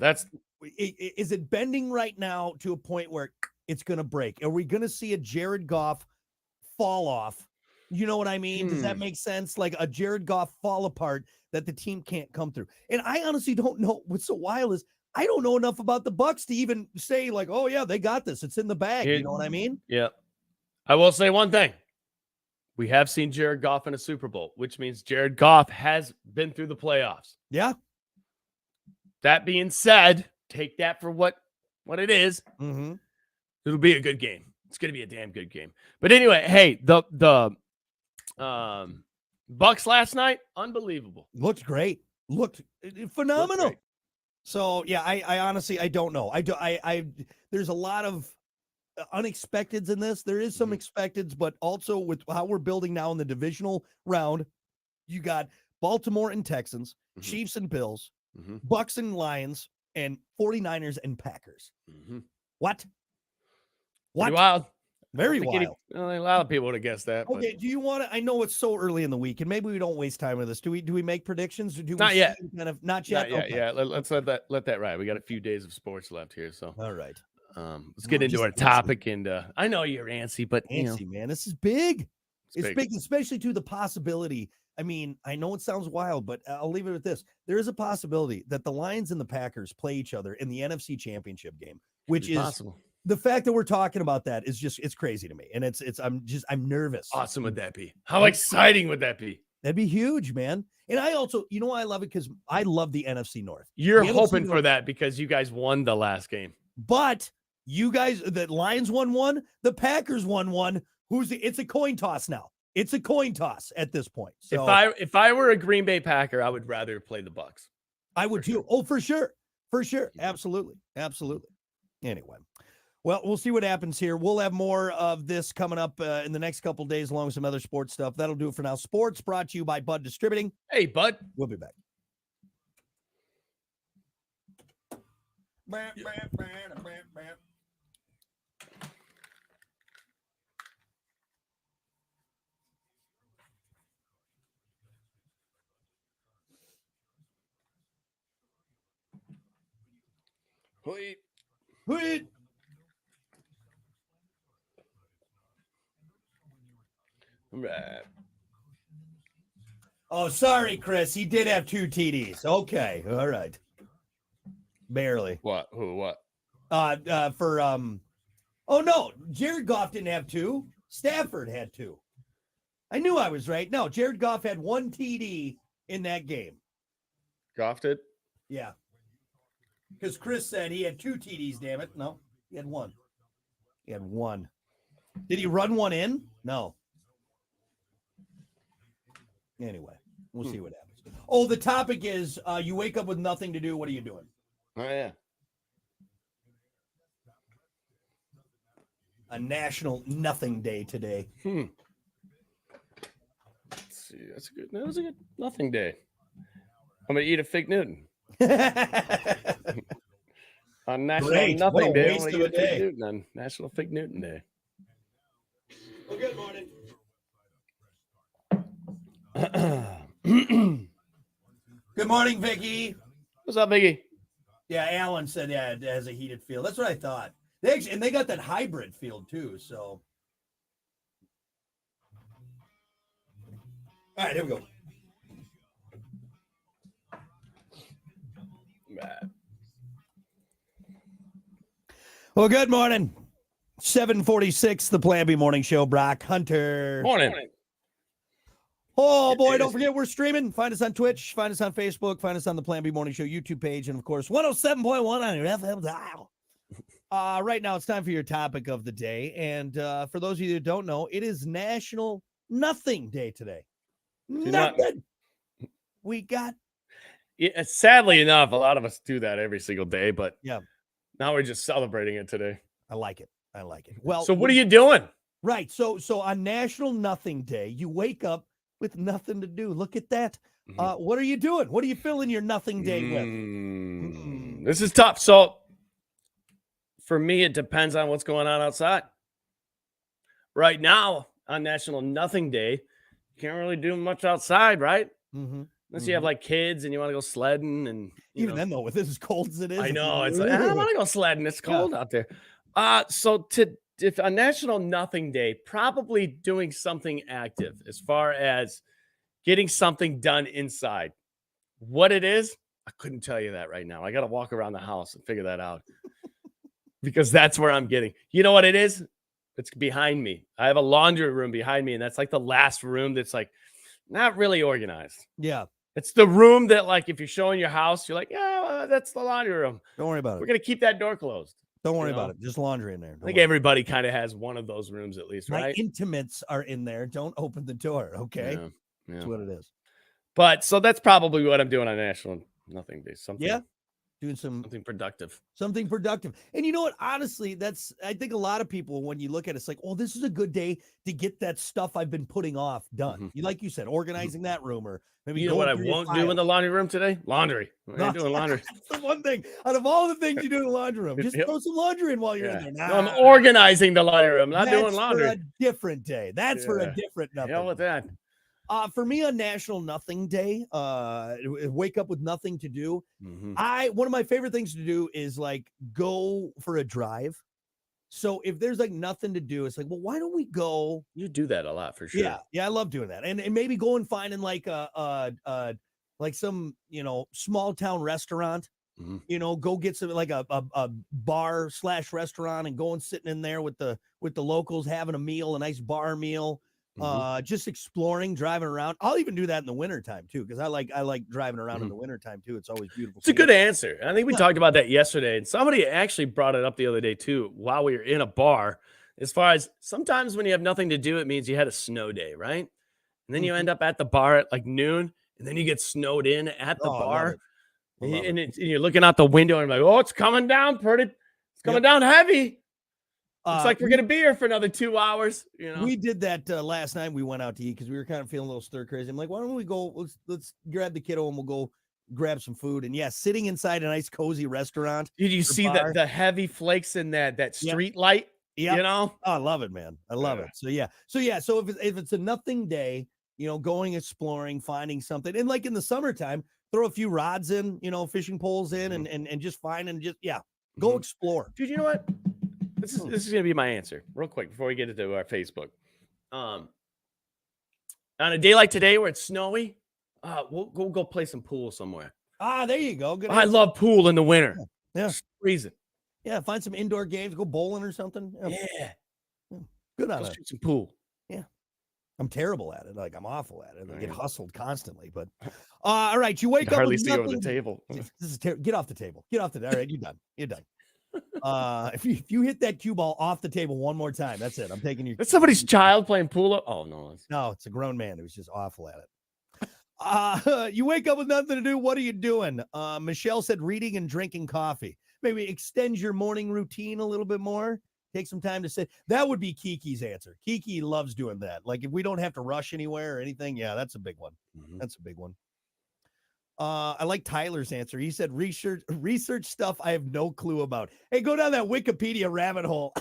Is it bending right now to a point where it's going to break? Are we going to see a Jared Goff fall off? You know what I mean? Does that make sense? Like a Jared Goff fall apart that the team can't come through. And I honestly don't know. What's so wild is I don't know enough about the Bucks to even say like, oh yeah, they got this. It's in the bag. You know what I mean? Yeah. I will say one thing. We have seen Jared Goff in a Super Bowl, which means Jared Goff has been through the playoffs. Yeah. That being said, take that for what it is. Mm-hmm. It'll be a good game. It's going to be a damn good game. But anyway, hey, the Bucks last night, unbelievable. Looked great. Looked phenomenal. Looked great. So yeah, I honestly I don't know. I there's a lot of unexpecteds in this. There is some expecteds, but also with how we're building now in the divisional round, you got Baltimore and Texans, Chiefs and Bills, Bucks and Lions, and 49ers and Packers. What? Pretty wild. Very think wild. a lot of people would have guessed that. But Okay, do you want to? I know it's so early in the week, and maybe we don't waste time with this. Do we make predictions? Or do we Not yet. Kind of not yet. not yet. Okay. Yeah, let's let that ride. We got a few days of sports left here, so All right. let's get into our topic. And I know you're antsy, but Antsy, man, this is big. It's big. big, especially to the possibility. I mean, I know it sounds wild, but I'll leave it at this. There is a possibility that the Lions and the Packers play each other in the NFC Championship game, which is possible. The fact that we're talking about that is it's crazy to me. And I'm nervous. Awesome would that be? How exciting would that be? That'd be huge, man. And I also, I love it because I love the NFC North. You're The NFC hoping North, for that because you guys won the last game. but you guys, the Lions won one, the Packers won one. It's a coin toss now. It's a coin toss at this point. So If I were a Green Bay Packer, I would rather play the Bucks. I would too. Oh, for sure. For sure. Absolutely. Absolutely. Anyway, well, we'll see what happens here. We'll have more of this coming up in the next couple of days, along with some other sports stuff. That'll do it for now. Sports brought to you by Bud Distributing. Hey, Bud. We'll be back. Wait. Wait. Right. Oh, sorry, Chris. He did have 2 TDs. Okay. All right. Barely. What? Who? What? Oh no, Jared Goff didn't have 2. Stafford had 2. I knew I was right. No, Jared Goff had 1 TD in that game. Goff did? Yeah. Because Chris said he had 2 TDs, damn it. No, he had 1. He had 1. Did he run one in? No. Anyway, we'll see what happens. Oh, the topic is you wake up with nothing to do. What are you doing? Oh, yeah. A National Nothing Day today. Let's see. That was a good nothing day. I'm going to eat a Fig Newton. On National Nothing Day, I'm going to eat a Fig Newton on National Fig Newton Day. Well, good morning. Good morning, Vicky. What's up, Biggie? Yeah, Alan said it has a heated field. That's what I thought. They got that hybrid field too. So, all right, here we go. Well, good morning. 7:46, the Plan B Morning Show. Brock Hunter. Morning. Oh, boy, don't forget we're streaming. Find us on Twitch. Find us on Facebook. Find us on the Plan B Morning Show YouTube page. And, of course, 107.1 on your FM dial. Right now, it's time for your topic of the day. And for those of you that don't know, it is National Nothing Day today. Nothing. We got. Yeah, sadly enough, a lot of us do that every single day. But yeah, now we're just celebrating it today. I like it. Well, so what are you doing? Right. So on National Nothing Day, you wake up with nothing to do. Look at that. What are you doing? What are you filling your nothing day with? This is tough. So for me, it depends on what's going on outside. Right now, on National Nothing Day, you can't really do much outside, right? Unless you have like kids and you want to go sledding. And even then, though, with this as cold as it is, I know. It's like, I want to go sledding. It's cold out there. So if on National Nothing Day, probably doing something active as far as getting something done inside. What it is, I couldn't tell you that right now. I got to walk around the house and figure that out because that's where I'm getting. You know what it is? It's behind me. I have a laundry room behind me, and that's like the last room that's like not really organized. Yeah. It's the room that, like, if you're showing your house, you're like, yeah, well, that's the laundry room. Don't worry about it. We're going to keep that door closed. Don't worry about it. Just laundry in there. I think everybody kind of has one of those rooms at least, right? My intimates are in there. Don't open the door, okay? Yeah. That's what it is. But so that's probably what I'm doing on National Nothing Day. Something. Yeah. doing Something productive. something productive. And you know what? Honestly, I think a lot of people, when you look at it, it's like, oh, this is a good day to get that stuff I've been putting off done. Mhm. Like you said, organizing that room, or maybe You know what going I through your won't do in the files. laundry room today? Laundry. I No, ain't doing laundry. that's the one thing out of all the things you do in the laundry room. Just Yep. throw some laundry in while you're in Yeah. there. No, I'm Nah, organizing the laundry room, not doing that's for laundry. a different day. That's for a Yeah. different Hell nothing. with that. For me on National Nothing Day, wake up with nothing to do. Mhm. One of my favorite things to do is like go for a drive. So if there's like nothing to do, it's like, well, why don't we go? You do that a lot for sure. Yeah, I love doing that, and maybe go and finding like like some small town restaurant. Mhm. Go get some like a bar / restaurant and go and sitting in there with the locals having a meal, a nice bar meal. Mhm. Just exploring, driving around. I'll even do that in the wintertime too, because I like driving around in Mhm. the wintertime too. It's always beautiful. It's a good answer. I think we Yeah. talked about that yesterday, and somebody actually brought it up the other day too, while we were in a bar. As far as sometimes when you have nothing to do, it means you had a snow day, right? And then you Mhm. end up at the bar at like noon, and then you get snowed in at the Oh, I love bar, it. I love it. and you're looking out the window and like, oh, it's coming down pretty, it's coming Yep. down heavy. Looks like we're We gonna be here for another 2 hours. we did that last night. We went out to eat because we were kind of feeling a little stir crazy. I'm like, why don't we go? Let's grab the kiddo and we'll go grab some food. And yeah, sitting inside a nice cozy restaurant Did you or see bar. the heavy flakes in that Yep. street light? Yep. You know, Oh, I love it, man. I love Yeah. it. So yeah. So if it's a nothing day, going exploring, finding something, and like in the summertime, throw a few rods in, fishing poles in, Mhm. and just find and just go Mhm. explore. Dude, you know what? This is gonna be my answer real quick before we get into our Facebook. Um, on a day like today where it's snowy, we'll go play some pool somewhere. There you go. Good I answer. love pool in the winter. Yeah. It's freezing. Yeah, find some indoor games, go bowling or something. Yeah, Yeah, good on go it. shoot some pool. Yeah. I'm terrible at it. Like I'm awful at it. I get Right. hustled constantly. But all right, you You wake can up hardly with see over the nothing. table. This is get off the table. Get off the. All right, you're done. You're done. If you hit that cue ball off the table one more time, that's it. I'm taking you. That's somebody's child playing pool. Oh no, No, it's a grown man who's just awful at it. You wake up with nothing to do. What are you doing? Michelle said reading and drinking coffee. Maybe extend your morning routine a little bit more. Take some time to sit. That would be Kiki's answer. Kiki loves doing that. Like if we don't have to rush anywhere or anything, yeah, that's a big one. Mhm. That's a big one. I like Tyler's answer. He said research stuff I have no clue about. Hey, go down that Wikipedia rabbit hole.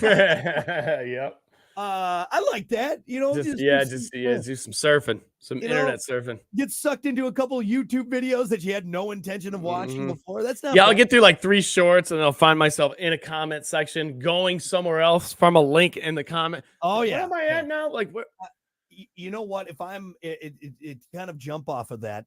Yep. I like that. Just do some surfing, some You know, internet surfing. get sucked into a couple of YouTube videos that you had no intention of watching Mhm. before. That's not Yeah, I'll bad. get through like 3 shorts and I'll find myself in a comment section going somewhere else from a link in the comment. Oh yeah. Where am I yeah. at now? Like where? You know what? If I'm it kind of jump off of that,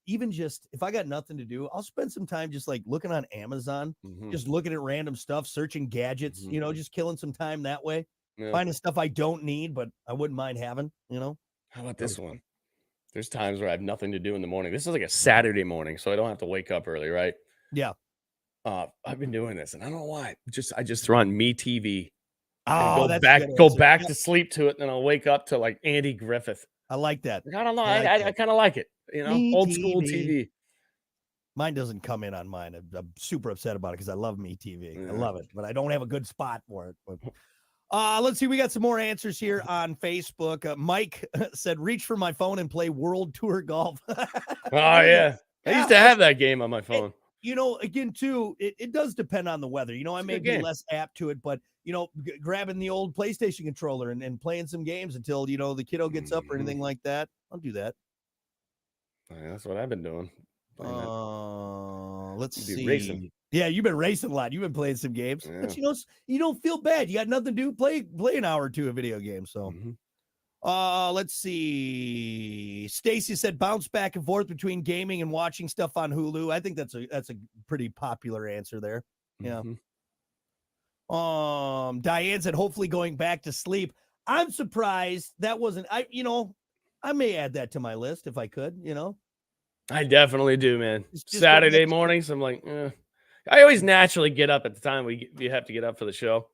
even just if I got nothing to do, I'll spend some time just like looking on Amazon, Mhm. just looking at random stuff, searching gadgets, Mhm. just killing some time that way, Yeah. finding stuff I don't need, but I wouldn't mind having, How about this one? There's times where I have nothing to do in the morning. This is like a Saturday morning, so I don't have to wake up early, right? Yeah. I've been doing this, and I don't know why. I just throw on Me TV and Oh, go that's a back good go answer. back Yeah, to sleep to it, and then I'll wake up to like Andy Griffith. I like that. Like, I don't know. I like I that. kind of like it. Me Old school TV. TV. Mine doesn't come in on mine. I'm super upset about it because I love Me TV. I Yeah. love it, but I don't have a good spot for it. But let's see. We got some more answers here on Facebook. Mike said, "Reach for my phone and play World Tour Golf." Oh yeah, I used to have that game on my phone. Again, too, it does depend on the weather. I It's a may good be game. less apt to it, but grabbing the old PlayStation controller and playing some games until the kiddo gets up or anything like that. I'll do that. Yeah, that's what I've been doing. Playing that. Let's You be see. racing. Yeah, you've been racing a lot. You've been playing some games, but Yeah. you don't feel bad. You got nothing to do. Play an hour or two of video games. So, Mhm. let's see. Stacy said bounce back and forth between gaming and watching stuff on Hulu. I think that's a pretty popular answer there. Yeah. Mhm. Diane said hopefully going back to sleep. I'm surprised that wasn't. I may add that to my list if I could. I definitely do, man. Just go Saturday back to- mornings, I'm like, I always naturally get up at the time you have to get up for the show.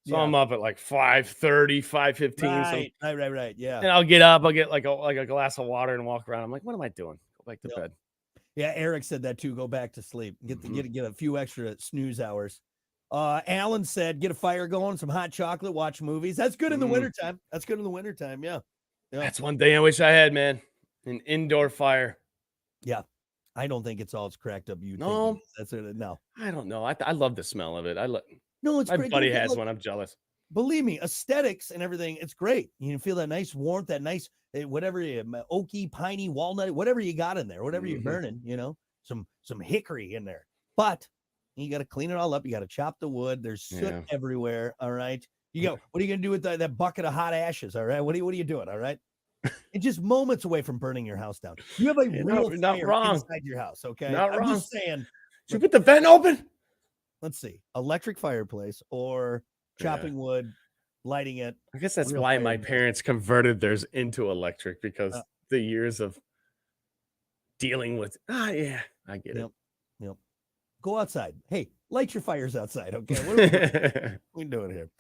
So Yeah. I'm up at like 5:30, 5:15. Right. Yeah. And I'll get up, I'll get like a glass of water and walk around. I'm like, what am I doing? Go back to Yep. bed. Yeah, Eric said that too. Go back to sleep. Get a few extra snooze hours. Alan said, get a fire going, some hot chocolate, watch movies. That's good in the wintertime. That's good in the wintertime. Yeah. That's one thing I wish I had, man. An indoor fire. Yeah. I don't think it's all it's cracked up. No, think that's it. No, I don't know. I love the smell of it. no, it's My great. buddy has one. I'm jealous. Believe me, aesthetics and everything, it's great. You can feel that nice warmth, that nice whatever oaky, piney, walnut, whatever you got in there, whatever you're burning, some hickory in there. But you got to clean it all up. You got to chop the wood. There's soot everywhere. All right. You go. What are you gonna do with that bucket of hot ashes? All right. What are you doing? All right. It's just moments away from burning your house down. You have a real fire inside your house. Okay. I'm just saying. Should you put the vent open? Let's see. Electric fireplace or chopping wood, lighting it. I guess that's why my parents converted theirs into electric, because the years of dealing with. I get it. Yep. Go outside. Hey, light your fires outside. Okay. What are we doing here?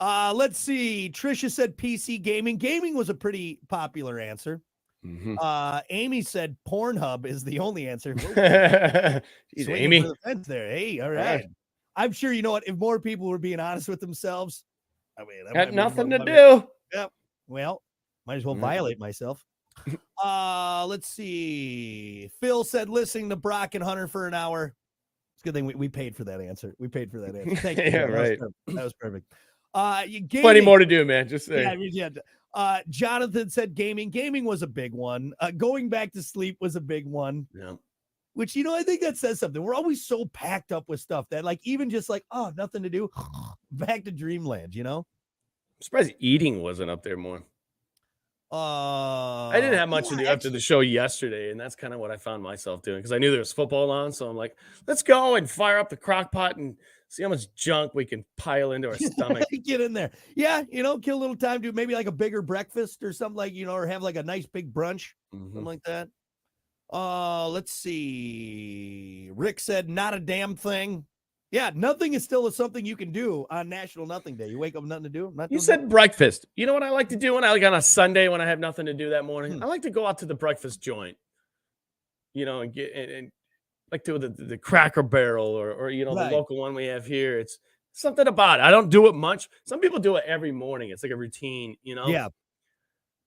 Let's see. Trisha said PC gaming. Gaming was a pretty popular answer. Amy said Pornhub is the only answer. She's Amy. For the fence there. Hey, all right. I'm sure you know what. If more people were being honest with themselves, I mean, got nothing to do. Yep. Well, might as well violate myself. Let's see. Phil said listening to Brock and Hunter for an hour. It's a good thing we paid for that answer. We paid for that answer. Thank you. Yeah, right. That was perfect. Plenty more to do, man. Just say. Yeah. Jonathan said gaming. Gaming was a big one. Going back to sleep was a big one. Yeah. Which, I think that says something. We're always so packed up with stuff that even just nothing to do. Back to dreamland, I'm surprised eating wasn't up there more. I didn't have much to do after the show yesterday, and that's kind of what I found myself doing, because I knew there was football on. So I'm like, let's go and fire up the crock pot and see how much junk we can pile into our stomach. Get in there. Yeah, kill a little time, do maybe like a bigger breakfast or something, or have like a nice big brunch, something like that. Let's see. Rick said not a damn thing. Yeah, nothing is still something you can do on National Nothing Day. You wake up with nothing to do. You said breakfast. You know what I like to do on a Sunday when I have nothing to do that morning? I like to go out to the breakfast joint, and get and like to the Cracker Barrel or the local one we have here. It's something about it. I don't do it much. Some people do it every morning. It's like a routine, Yeah.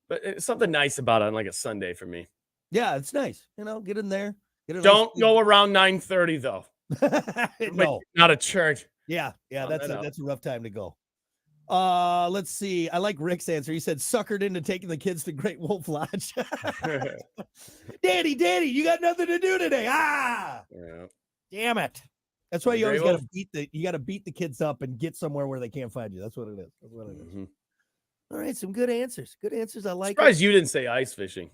But it's something nice about it on like a Sunday for me. Yeah, it's nice. Get in there. Don't go around 9:30 though. No, not a church. Yeah, that's a rough time to go. Let's see. I like Rick's answer. He said suckered into taking the kids to Great Wolf Lodge. Daddy, you got nothing to do today. Damn it. That's why you always got to beat the kids up and get somewhere where they can't find you. That's what it is. All right, some good answers. Good answers. I like. Surprised you didn't say ice fishing.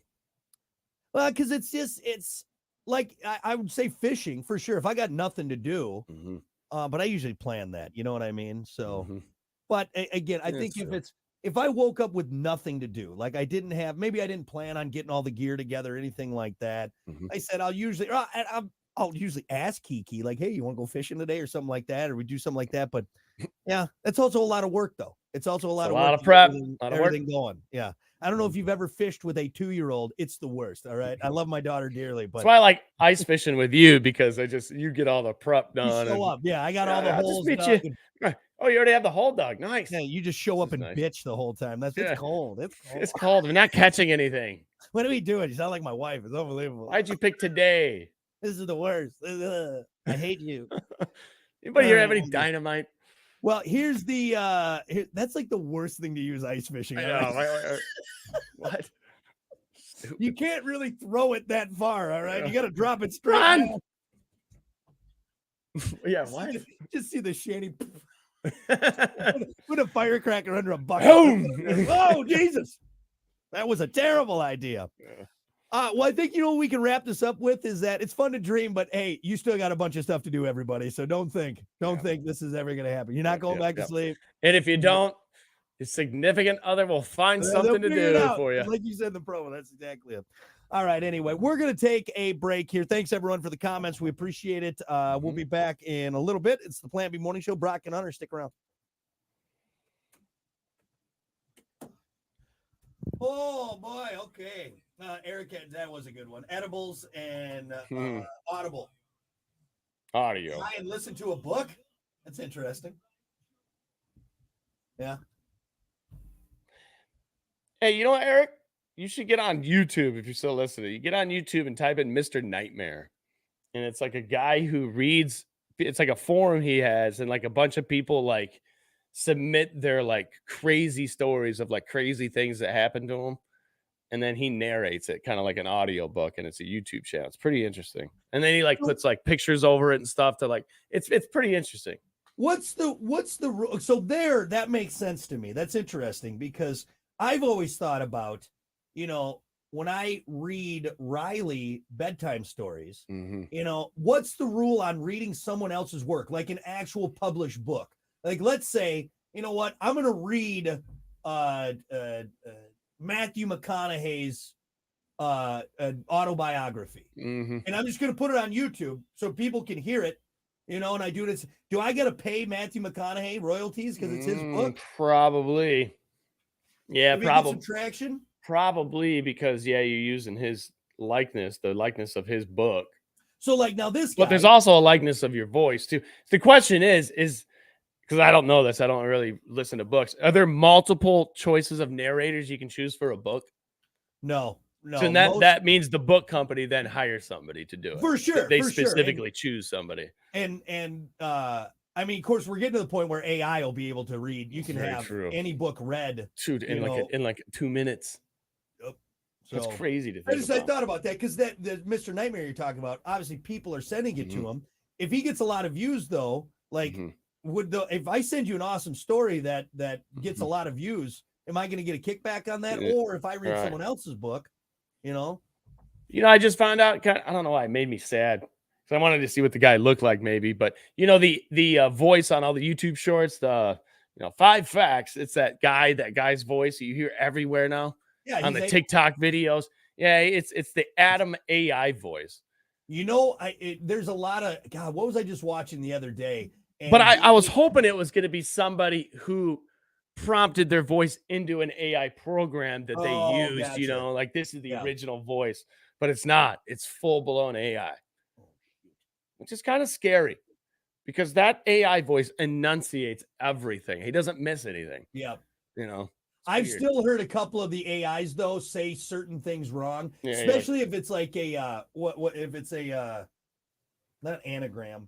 Well, because it's like I would say fishing for sure if I got nothing to do. But I usually plan that. You know what I mean? So, but again, I think if I woke up with nothing to do, like I didn't plan on getting all the gear together or anything like that. I said I'll usually ask Kiki like, hey, you want to go fishing today or something like that, or we do something like that. But yeah, it's also a lot of work though. It's also a lot of prep, everything going. Yeah. I don't know if you've ever fished with a 2-year-old. It's the worst. All right. I love my daughter dearly, but that's why I like ice fishing with you, because you get all the prep done. You show up. Yeah. I got all the holes. Oh, you already have the whole dog. Nice. Yeah. You just show up and bitch the whole time. It's cold. It's cold. We're not catching anything. What are we doing? You sound like my wife. It's unbelievable. Why'd you pick today? This is the worst. I hate you. Anybody here have any dynamite? Well, here's that's like the worst thing to use ice fishing. I know. What? You can't really throw it that far. All right. You got to drop it straight. Yeah. What? Just see the shanty. Put a firecracker under a bucket. Oh, Jesus. That was a terrible idea. Yeah. Well, I think, what we can wrap this up with is that it's fun to dream, but hey, you still got a bunch of stuff to do, everybody. So don't think this is ever going to happen. You're not going back to sleep. And if you don't, your significant other will find something to do for you. Like you said in the promo, that's exactly it. All right. Anyway, we're going to take a break here. Thanks everyone for the comments. We appreciate it. We'll be back in a little bit. It's the Plan B Morning Show. Brock and Hunter, stick around. Oh boy. Okay. Eric, that was a good one. Edibles and Audible. Audio. Try and listen to a book. That's interesting. Yeah. Hey, you know what, Eric? You should get on YouTube if you're still listening. You get on YouTube and type in Mr. Nightmare. And it's like a guy who reads, it's like a forum he has, and like a bunch of people like submit their like crazy stories of like crazy things that happened to them. And then he narrates it kind of like an audio book, and it's a YouTube channel. It's pretty interesting. And then he like puts like pictures over it and stuff to like it's pretty interesting. What's the so there that makes sense to me. That's interesting because I've always thought about, when I read Riley bedtime stories, what's the rule on reading someone else's work, like an actual published book? Like, let's say, I'm going to read Matthew McConaughey's autobiography, and I'm just going to put it on YouTube so people can hear it, and I do this. Do I got to pay Matthew McConaughey royalties because it's his book? Probably. Yeah, probably. Some traction? Probably because, you're using his likeness, the likeness of his book. So, like, now this guy. But there's also a likeness of your voice, too. The question is because I don't know this, I don't really listen to books. Are there multiple choices of narrators you can choose for a book? No. So that means the book company then hires somebody to do it. For sure. They specifically choose somebody. And I mean, of course, we're getting to the point where AI will be able to read. You can have any book read in like 2 minutes. So it's crazy to think I thought about that because the Mr. Nightmare you're talking about, obviously people are sending it to him. If he gets a lot of views, though, like if I send you an awesome story that gets a lot of views, am I going to get a kickback on that? Or if I read someone else's book, I just found out. I don't know why it made me sad because I wanted to see what the guy looked like, maybe. But the voice on all the YouTube shorts, the 5 facts. It's that guy's voice you hear everywhere now. Yeah, on the TikTok videos. Yeah, it's the Adam AI voice. There's a lot of God. What was I just watching the other day? But I was hoping it was going to be somebody who prompted their voice into an AI program that they used. Gotcha. Like this is the original voice, but it's not. It's full blown AI, which is kind of scary because that AI voice enunciates everything. He doesn't miss anything. Yeah, I've still heard a couple of the AIs though say certain things wrong, especially if it's like a what if it's a not anagram.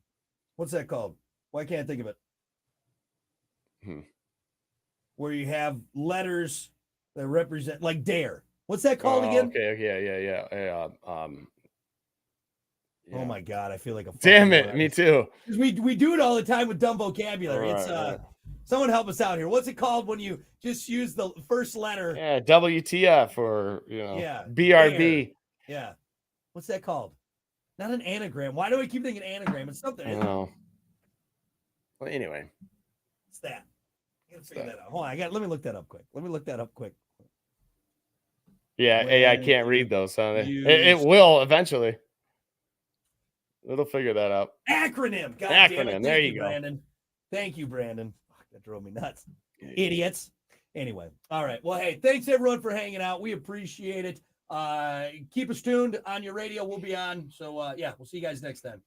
What's that called? Why can't I think of it? Where you have letters that represent like dare. What's that called again? Okay, yeah. Oh my God, I feel like a damn it, me too. We do it all the time with dumb vocabulary. Right, someone help us out here. What's it called when you just use the first letter? Yeah, WTF or BRB. Yeah. What's that called? Not an anagram. Why do I keep thinking anagram? It's something. I know. Well, anyway. It's that. I gotta figure that out. Hold on, let me look that up quick. Yeah, AI can't read those, huh? It will eventually. It'll figure that out. Acronym. God acronym. Damn it. There you go. Brandon. Thank you, Brandon. That drove me nuts. Idiots. Anyway. All right. Well, hey, thanks everyone for hanging out. We appreciate it. Keep us tuned on your radio. We'll be on. So, we'll see you guys next time.